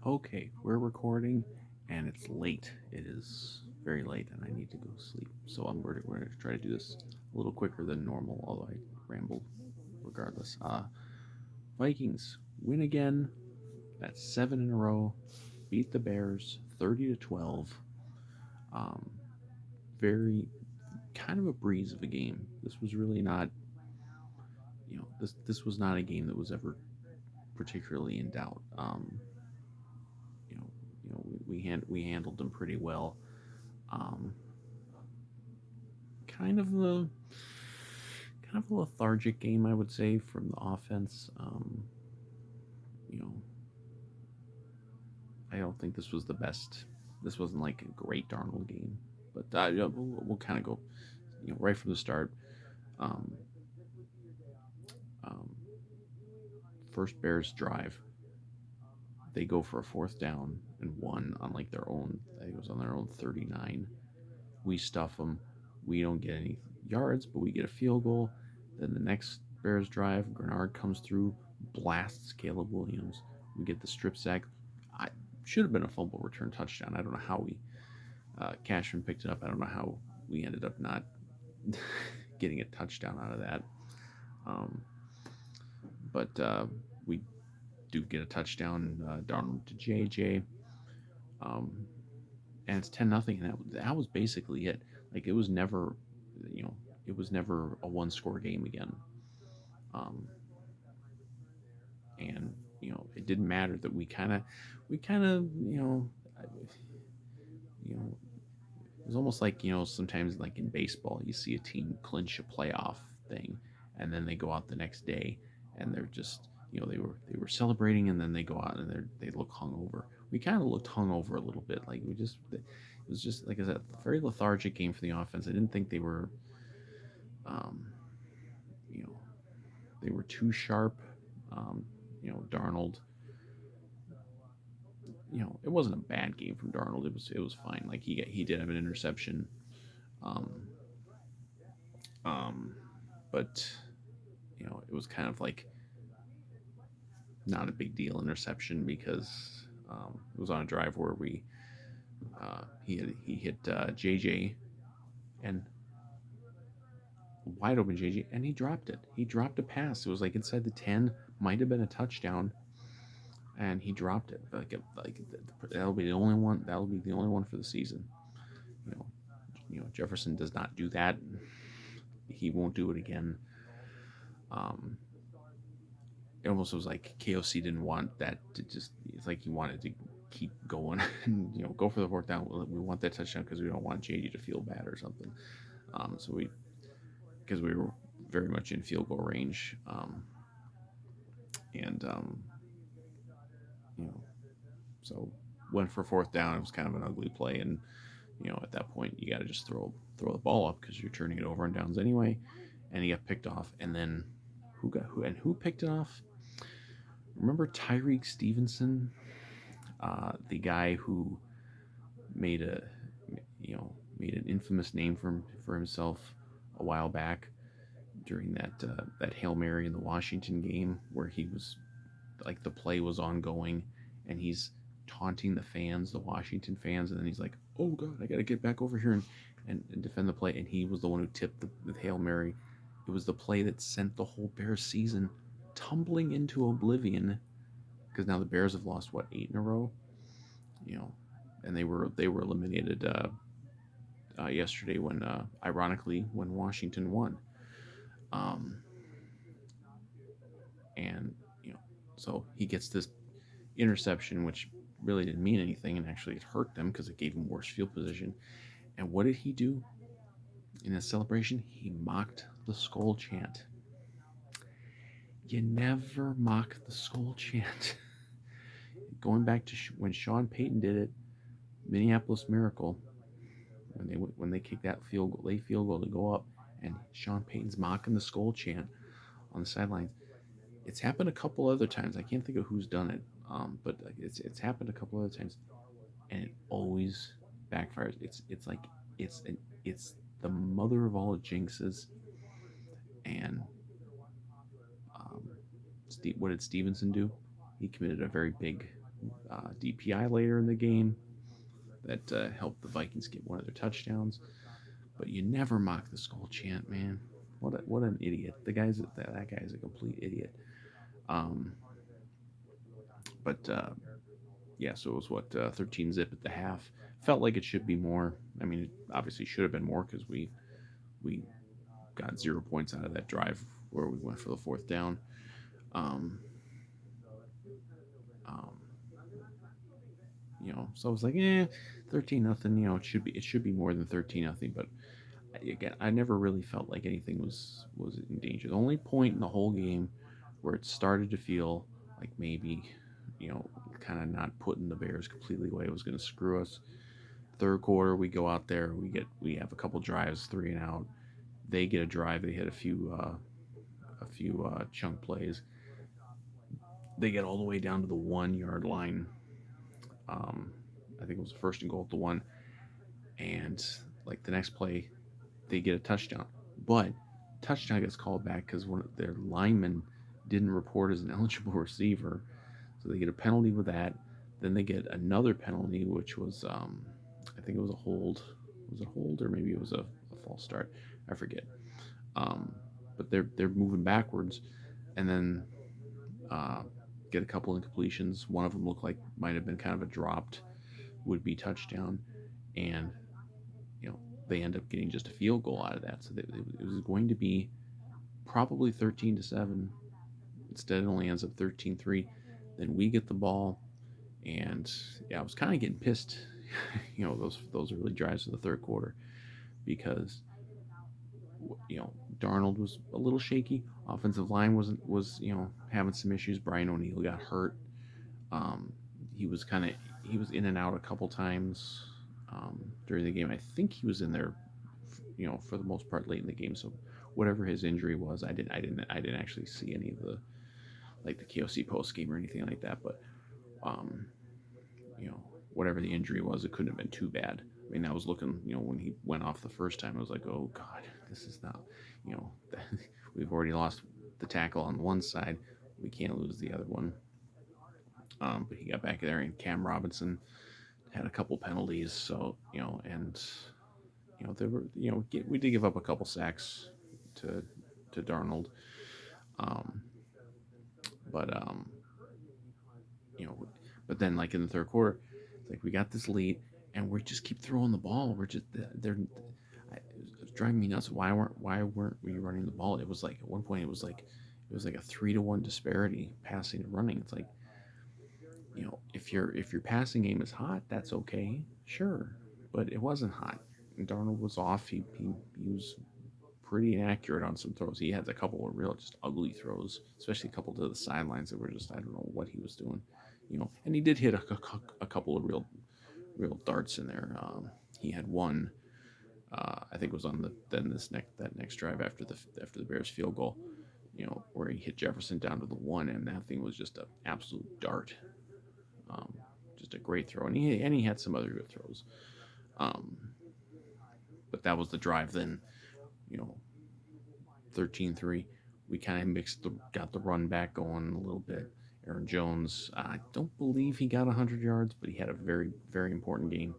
Okay, we're recording and it's late. It is very late and I need to go sleep. So we're going to try to do this a little quicker than normal, although I ramble regardless. Vikings win again. That's 7 in a row. Beat the Bears 30-12. Um, very kind of a breeze of a game. This was really not, this was not a game that was ever particularly in doubt. You know, we handled them pretty well. Um, kind of a lethargic game, I would say, from the offense. You know, I don't think this was the best. This wasn't like a great Darnold game, but we'll kind of go, right from the start. Um, um, First Bears drive, they go for a fourth down and one on like their own. I think it was on their own 39. We stuff them. We don't get any yards, but we get a field goal. Then the next Bears drive, Grenard comes through, blasts Caleb Williams. We get the strip sack. I should have been a fumble return touchdown. I don't know how we Cashman picked it up. I don't know how we ended up not getting a touchdown out of that. Um, but we do get a touchdown. Darnold to JJ. Um, and it's 10-0, and that was basically it. Like it was never, you know, it was never a one-score game again. Um, and it didn't matter that we kind of, you know, it was almost like sometimes like in baseball, you see a team clinch a playoff thing, and then they go out the next day, and they're just they were celebrating, and then they go out and they look hungover. We kind of looked hungover a little bit. Like it was just like I said, a very lethargic game for the offense. I didn't think they were, um, you know, they were too sharp. Darnold. It wasn't a bad game from Darnold. It was fine. Like he did have an interception, um, um, but it was kind of like not a big deal interception because it was on a drive where he hit JJ and wide open JJ, and he dropped it. He dropped a pass. It was like inside the 10, might have been a touchdown, and he dropped it. Like that'll be the only one. That'll be the only one for the season. You know, Jefferson does not do that. He won't do it again. Um, it almost was like KOC didn't want that to just. It's like he wanted to keep going and go for the fourth down. We want that touchdown because we don't want JD to feel bad or something. So because we were very much in field goal range, and you know so went for fourth down. It was kind of an ugly play, and at that point you got to just throw the ball up because you're turning it over on downs anyway. And he got picked off, and then who picked it off? Remember Tyreek Stevenson, the guy who made a made an infamous name for himself a while back during that Hail Mary in the Washington game where he was like the play was ongoing and he's taunting the fans, the Washington fans, and then he's like, "Oh God, I got to get back over here and defend the play." And he was the one who tipped the Hail Mary. It was the play that sent the whole Bears season tumbling into oblivion because now the Bears have lost what 8 in a row, you know, and they were eliminated yesterday when ironically when Washington won, um, and so he gets this interception which really didn't mean anything and actually it hurt them because it gave him worse field position. And what did he do in his celebration? He mocked the skull chant. You never mock the skull chant. Going back to when Sean Payton did it, Minneapolis Miracle, when they kicked that late field goal to go up, and Sean Payton's mocking the skull chant on the sidelines. It's happened a couple other times. I can't think of who's done it, but it's happened a couple other times, and it always backfires. It's like it's the mother of all jinxes. And what did Stevenson do? He committed a very big DPI later in the game that helped the Vikings get one of their touchdowns. But you never mock the skull chant, man. What an idiot. That guy is a complete idiot. Um, but yeah, so it was 13 zip at the half. Felt like it should be more. I mean, it obviously should have been more because we got 0 points out of that drive where we went for the fourth down. Um, um, so I was like, 13-0. It should be more than 13-0. But again, I never really felt like anything was in danger. The only point in the whole game where it started to feel like maybe, kind of not putting the Bears completely away was going to screw us. Third quarter, we go out there, we have a couple drives, 3 and out. They get a drive, they hit a few chunk plays. They get all the way down to the 1 yard line. Um, I think it was first and goal at the one, and like the next play, they get a touchdown. But touchdown gets called back because one of their linemen didn't report as an eligible receiver, so they get a penalty with that. Then they get another penalty, which was I think it was a hold. Was it a hold or maybe it was a false start? I forget. Um, but they're moving backwards, and then uh, get a couple incompletions. One of them looked like might have been kind of a dropped would be touchdown, and you know they end up getting just a field goal out of that. So it was going to be probably 13-7. Instead, it only ends up 13-3. Then we get the ball, and yeah, I was kind of getting pissed, those early drives in the third quarter because Darnold was a little shaky. Offensive line was having some issues. Brian O'Neill got hurt. Um, he was in and out a couple times during the game. I think he was in there, for the most part late in the game. So whatever his injury was, I didn't actually see any of the like the KOC post game or anything like that. But um, you know, whatever the injury was, it couldn't have been too bad. I mean, I was looking, when he went off the first time, I was like, oh God, this is not, you know, we've already lost the tackle on one side. We can't lose the other one. But he got back there, and Cam Robinson had a couple penalties. So, and, there were, we did give up a couple sacks to, Darnold. Um, but, you know, but then like in the third quarter, it's like we got this lead, and we just keep throwing the ball. We're just they're it's driving me nuts. Why weren't we running the ball? It was like at one point it was like a 3-1 disparity passing and running. It's like if your passing game is hot, that's okay, sure, but it wasn't hot. And Darnold was off. He was pretty inaccurate on some throws. He had a couple of real just ugly throws, especially a couple to the sidelines that were just I don't know what he was doing. And he did hit a couple of real darts in there. He had one, I think it was on that next drive after the Bears field goal, where he hit Jefferson down to the one, and that thing was just an absolute dart. Um, just a great throw, and he had some other good throws. Um, but that was the drive. Then, you know, 13-3. We kind of got the run back going a little bit. Aaron Jones, I don't believe he got 100 yards, but he had a very, very important game,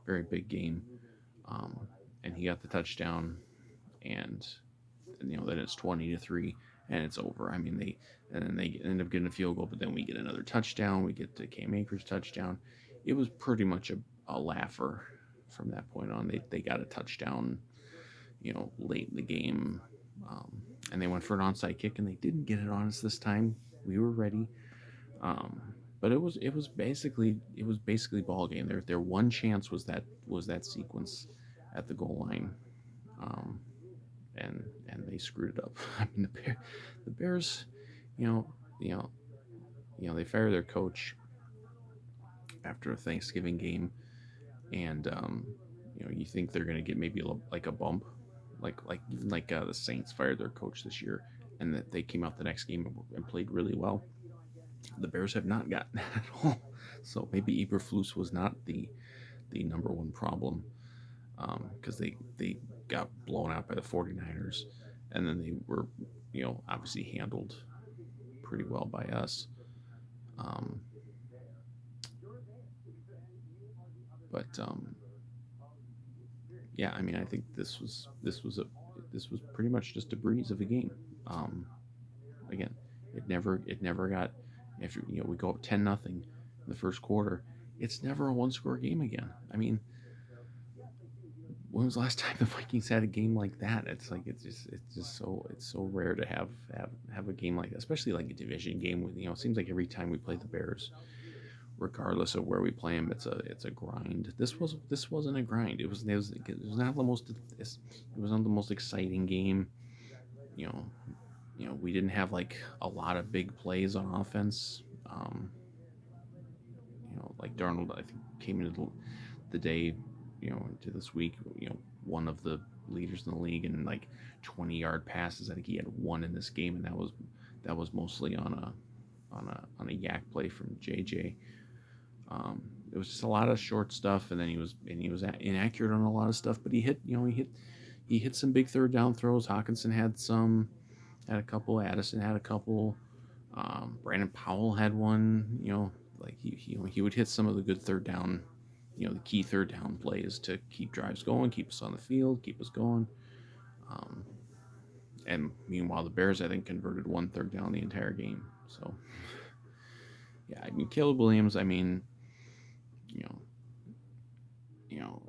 very big game. Um, and he got the touchdown, and then it's 20-3, and it's over. I mean, they end up getting a field goal, but then we get another touchdown. We get the Cam Akers touchdown. It was pretty much a laugher from that point on. They got a touchdown, late in the game, and they went for an onside kick, and they didn't get it on us this time. We were ready. But it was basically ball game. Their one chance was that sequence at the goal line, um, and they screwed it up. I mean, the Bears, you know, you know, they fire their coach after a Thanksgiving game, and you think they're gonna get maybe like a bump, like even like the Saints fired their coach this year, and that they came out the next game and played really well. The Bears have not gotten that at all. So maybe Eberflus was not the number one problem, because they got blown out by the 49ers, and then they were obviously handled pretty well by us. Um, But yeah, I mean, I think this was pretty much just a breeze of a game. Um, Again, it never got after we go up 10-0 in the first quarter. It's never a one-score game again. I mean, when was the last time the Vikings had a game like that? It's like it's so rare to have a game like that, especially like a division game. With it seems like every time we play the Bears, regardless of where we play them, it's a grind. This wasn't a grind. It was not the most it was not the most exciting game. You know, we didn't have like a lot of big plays on offense. Like Darnold, I think came into the day, into this week, one of the leaders in the league in like 20-yard passes. I think he had one in this game, and that was mostly on a yak play from JJ. It was just a lot of short stuff, and then he was inaccurate on a lot of stuff. But he hit some big third down throws. Hawkinson had a couple. Addison had a couple. Brandon Powell had one. Like he would hit some of the good third down, the key third down plays to keep drives going, keep us on the field, keep us going. Um, and meanwhile, the Bears, I think, converted one third down the entire game. So yeah, I mean, Caleb Williams. I mean, you know,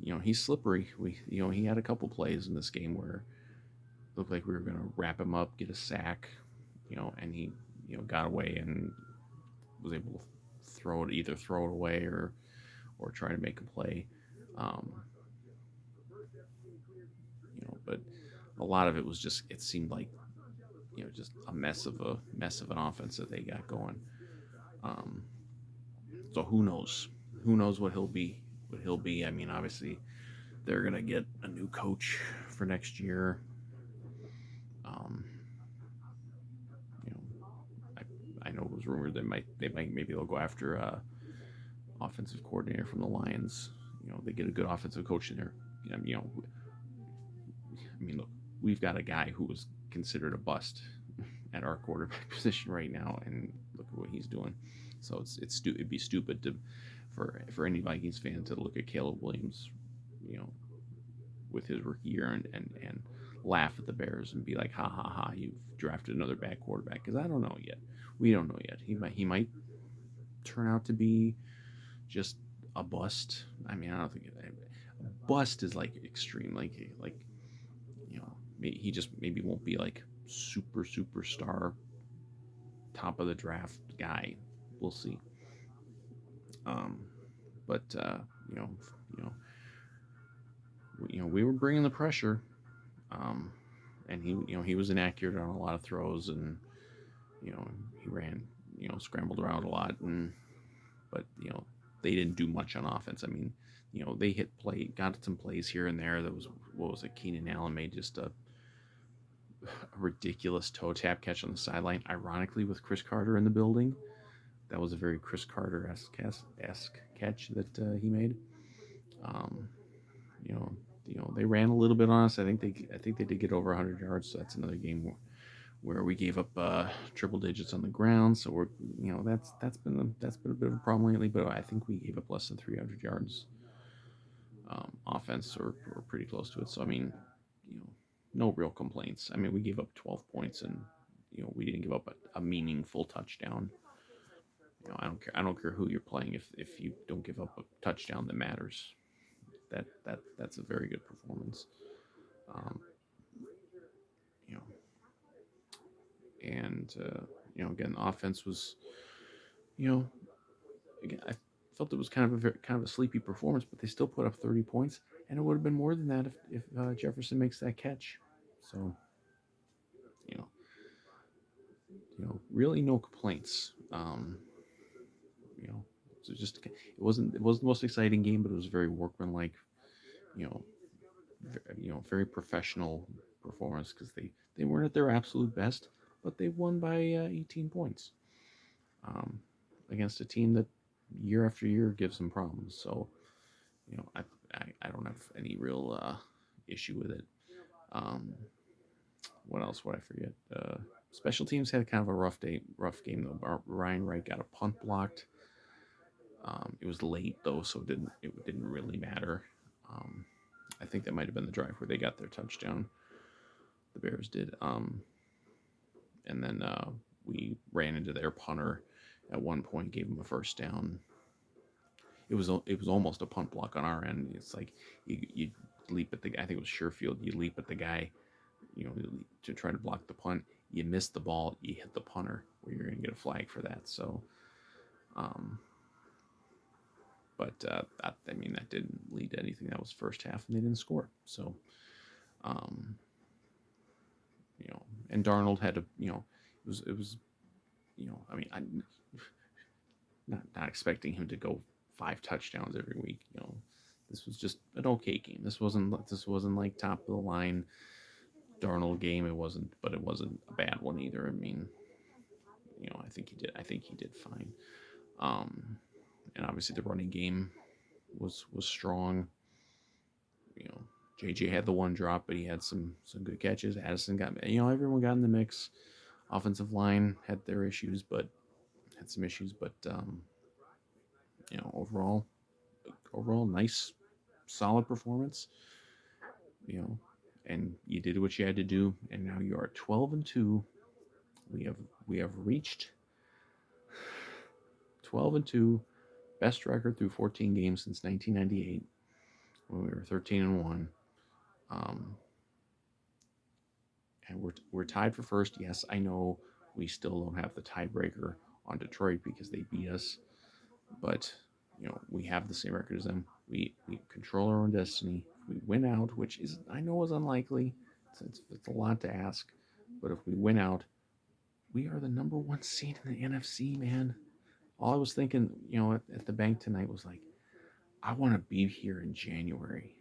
you know, he's slippery. He had a couple plays in this game where it looked like we were going to wrap him up, get a sack, and he, got away and was able to throw it away or try to make a play. Um, but a lot of it was just it seemed like just a mess of an offense that they got going. Um, so who knows? Who knows what he'll be? What he'll be? I mean, obviously they're gonna get a new coach for next year. Um, you know, I know it was rumored they might maybe they'll go after offensive coordinator from the Lions. They get a good offensive coach in there. I mean, look, we've got a guy who was considered a bust at our quarterback position right now, and look at what he's doing. So it'd be stupid for any Vikings fan to look at Caleb Williams, you know, with his rookie year and laugh at the Bears and be like, ha ha ha, you've drafted another bad quarterback. Because I don't know yet. We don't know yet. He might turn out to be just a bust. I mean, I don't think a bust is like extreme. Like he just maybe won't be like superstar top of the draft guy. We'll see. Um, but you know, you know, we were bringing the pressure, um, and he was inaccurate on a lot of throws, and he ran, scrambled around a lot, but they didn't do much on offense. I mean, they got some plays here and there. That was what was it? Keenan Allen made just a ridiculous toe tap catch on the sideline. Ironically, with Chris Carter in the building, that was a very Chris Carter-esque catch that he made. Um, they ran a little bit on us. I think they did get over 100 yards. So that's another game where we gave up triple digits on the ground. So we're that's been a bit of a problem lately. But I think we gave up less than 300 yards offense or pretty close to it. So I mean, no real complaints. I mean, we gave up 12 points and we didn't give up a meaningful touchdown. I don't care who you're playing if you don't give up a touchdown that matters. That's a very good performance. Um, you know, and again, the offense was, again, I felt it was kind of a sleepy performance, but they still put up 30 points, and it would have been more than that if Jefferson makes that catch. So, you know, really no complaints. So it wasn't the most exciting game, but it was very workmanlike. You know, very professional performance because they weren't at their absolute best, but they won by 18 points against a team that year after year gives them problems. So, I don't have any real issue with it. Um, what else would I forget? Special teams had kind of a rough game though. Ryan Wright got a punt blocked. It was late though, so it didn't really matter. Um, I think that might have been the drive where they got their touchdown. The Bears did. And then we ran into their punter at one point, gave him a first down. It was almost a punt block on our end. It's like you leap at the guy. I think it was Sherfield. You leap at the guy, to try to block the punt. You miss the ball. You hit the punter, where you're going to get a flag for that. So, um, but I mean that didn't lead to anything. That was first half, and they didn't score. So, um, and Darnold had to, it was, I mean, I not expecting him to go 5 touchdowns every week. This was just an okay game. This wasn't like top of the line Darnold game. But it wasn't a bad one either. I mean, I think he did fine. Um, and obviously the running game was strong. You know, JJ had the one drop, but he had some good catches. Addison got, everyone got in the mix. Offensive line had their issues, but had some issues, but overall nice, solid performance. You know, and you did what you had to do, and now you are 12-2. We have reached 12-2, best record through 14 games since 1998 when we were 13-1. And we're tied for first. Yes, I know we still don't have the tiebreaker on Detroit because they beat us, but we have the same record as them. We control our own destiny. If we win out, which I know is unlikely. It's a lot to ask, but if we win out, we are the number one seed in the NFC, man. All I was thinking, at the bank tonight was like, I want to be here in January.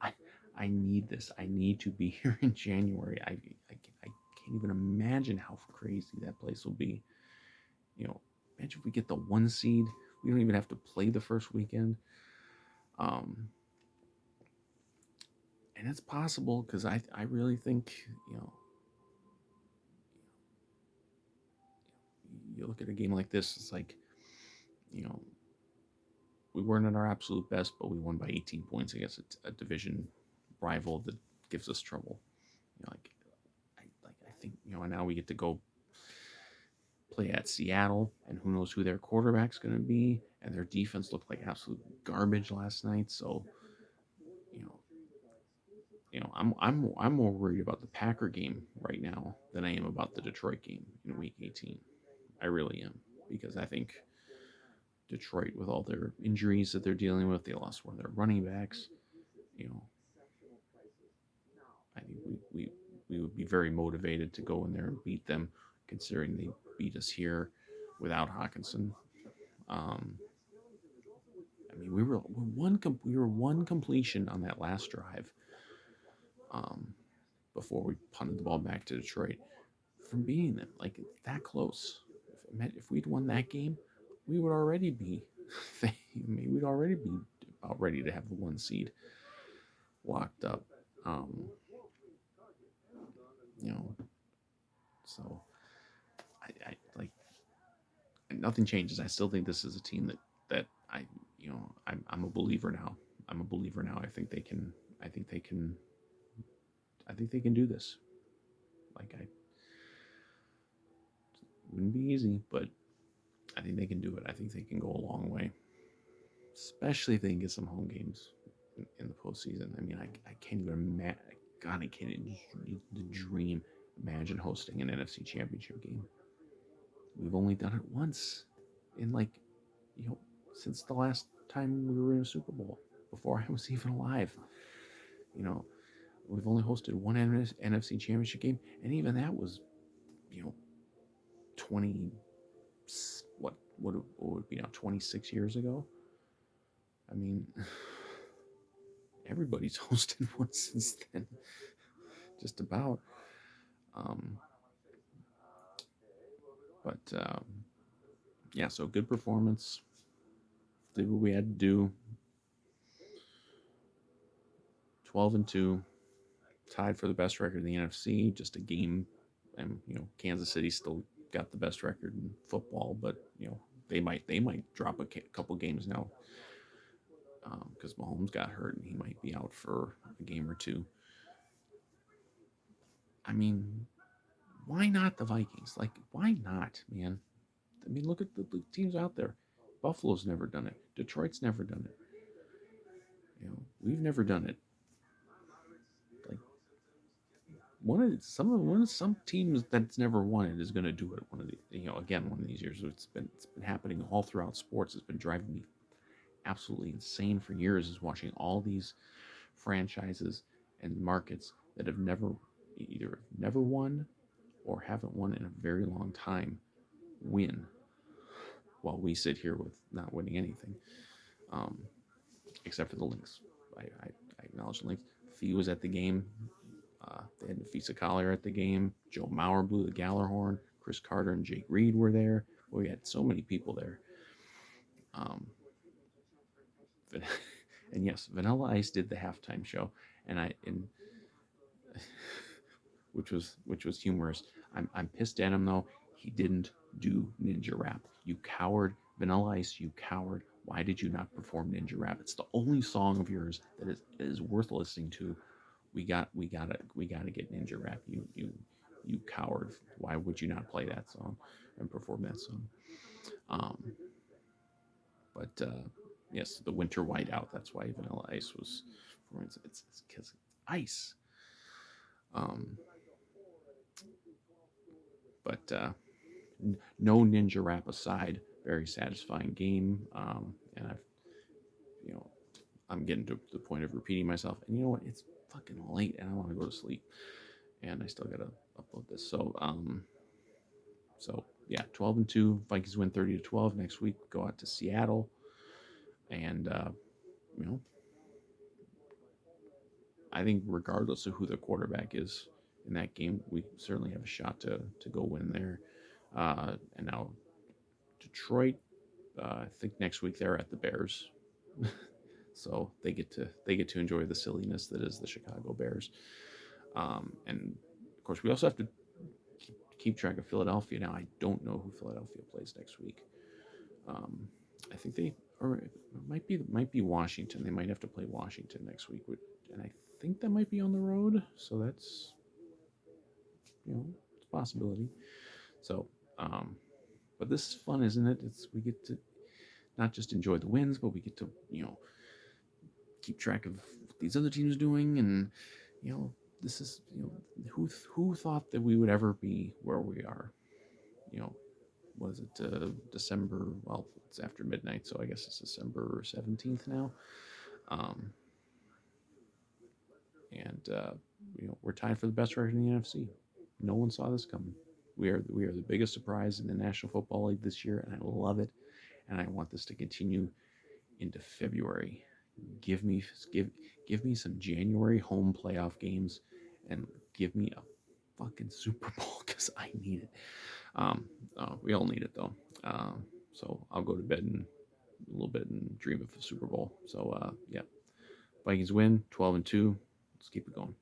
I I need this. I need to be here in January. I can't even imagine how crazy that place will be. Imagine if we get the 1 seed. We don't even have to play the first weekend. And it's possible because I really think, you look at a game like this, it's like, we weren't at our absolute best, but we won by 18 points against a division rival that gives us trouble. I think, and now we get to go play at Seattle, and who knows who their quarterback's going to be, and their defense looked like absolute garbage last night. So, I'm more worried about the Packer game right now than I am about the Detroit game in Week 18. I really am, because I think Detroit, with all their injuries that they're dealing with, they lost one of their running backs. I think we would be very motivated to go in there and beat them, considering they beat us here without Hawkinson. We were one completion on that last drive before we punted the ball back to Detroit from beating them, like that close. If we'd won that game, we would already be we'd already be about ready to have the 1 seed locked up. So I like, nothing changes. I still think this is a team that I'm a believer now. I think they can. I think they can do this. It wouldn't be easy, but I think they can do it. I think they can go a long way, especially if they can get some home games in the postseason. I can't even imagine. God, I can't even dream. Imagine hosting an NFC Championship game. We've only done it once in since the last time we were in a Super Bowl, before I was even alive. We've only hosted one NFC Championship game, and even that was, 20, what would it be now, 26 years ago? Everybody's hosted one since then, just about. So good performance. Did what we had to do. 12-2, tied for the best record in the NFC. Just a game, and Kansas City still got the best record in football, but they might drop a couple games now because Mahomes got hurt and he might be out for a game or two. I mean, why not the Vikings? Like, why not, man? I mean, look at the teams out there. Buffalo's never done it. Detroit's never done it. We've never done it. Like some teams that's never won it is going to do it. One of these years. It's been happening all throughout sports. It's been driving me absolutely insane for years. Is watching all these franchises and markets that have never won or haven't won in a very long time win, while we sit here with not winning anything, except for the Lynx. I acknowledge the Lynx. Fee was at the game. They had Nafisa Collier at the game. Joe Mauer blew the Galler horn. Chris Carter and Jake Reed were there. We had so many people there. And yes, Vanilla Ice did the halftime show, which was humorous. I'm pissed at him though. He didn't do Ninja Rap. You coward, Vanilla Ice. You coward. Why did you not perform Ninja Rap? It's the only song of yours that is worth listening to. We gotta get Ninja Rap. You coward. Why would you not play that song and perform that song? But yes, the Winter Whiteout. That's why Vanilla Ice was. It's because it's ice. But no Ninja Rap aside, very satisfying game. And I'm getting to the point of repeating myself. And you know what? It's fucking late, and I want to go to sleep. And I still gotta upload this. So yeah, 12-2. Vikings win 30-12 next week. Go out to Seattle, and I think regardless of who the quarterback is in that game, we certainly have a shot to go win there. And now Detroit, I think next week they're at the Bears, so they get to enjoy the silliness that is the Chicago Bears. And of course, we also have to keep track of Philadelphia. Now, I don't know who Philadelphia plays next week. I think it might be Washington. They might have to play Washington next week, and I think that might be on the road. So that's it's a possibility. So, but this is fun, isn't it? We get to not just enjoy the wins, but we get to keep track of what these other teams doing, and this is who thought that we would ever be where we are? What is it? December? Well, it's after midnight, so I guess it's December 17th now. And we're tied for the best record in the NFC. No one saw this coming. We are the biggest surprise in the National Football League this year, and I love it. And I want this to continue into February. Give me some January home playoff games, and give me a fucking Super Bowl, because I need it. We all need it though. So I'll go to bed in a little bit and dream of the Super Bowl. So yeah, Vikings win 12-2. Let's keep it going.